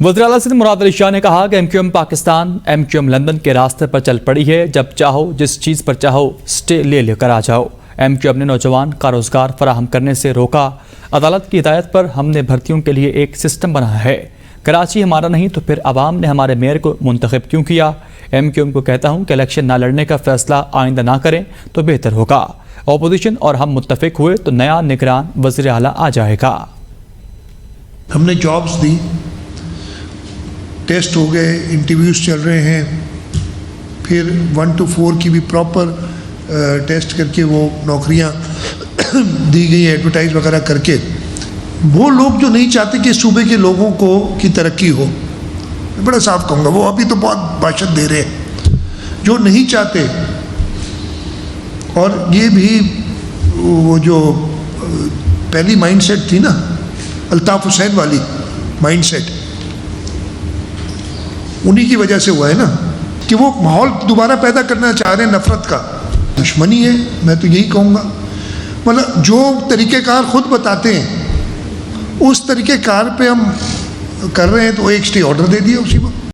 वज़ीर आला सिंध मुराद अली शाह ने कहा कि MQM पाकिस्तान MQM लंदन के रास्ते पर चल पड़ी है। जब चाहो जिस चीज़ पर चाहो स्टे ले लेकर आ जाओ। MQM ने नौजवान का रोज़गार फराहम करने से रोका। अदालत की हिदायत पर हमने भर्तियों के लिए एक सिस्टम बनाया है। कराची हमारा नहीं तो फिर अवाम ने हमारे मेयर को मुंतखब क्यों किया। MQM को कहता हूँ कि इलेक्शन ना लड़ने का फैसला आइंदा ना करें तो बेहतर होगा। अपोजिशन और हम मुत्तफिक हुए तो नया निगरान वज़ीर आला आ जाएगा। हमने जॉब्स दी, टेस्ट हो गए, इंटरव्यूज़ चल रहे हैं, फिर 1 to 4 की भी प्रॉपर टेस्ट करके वो नौकरियां दी गई, एडवर्टाइज वगैरह करके। वो लोग जो नहीं चाहते कि सूबे के लोगों को की तरक्की हो, मैं बड़ा साफ कहूँगा, वो अभी तो बहुत भाषण दे रहे हैं, जो नहीं चाहते। और ये भी वो जो पहली माइंडसेट थी ना, अल्ताफ़ हुसैन वाली माइंडसेट, उन्हीं की वजह से हुआ है ना कि वो माहौल दोबारा पैदा करना चाह रहे हैं नफरत का। दुश्मनी है, मैं तो यही कहूँगा। मतलब जो तरीक़ेकार खुद बताते हैं उस तरीक़ेकार पे हम कर रहे हैं, तो एक स्टे ऑर्डर दे दिया उसी वक्त।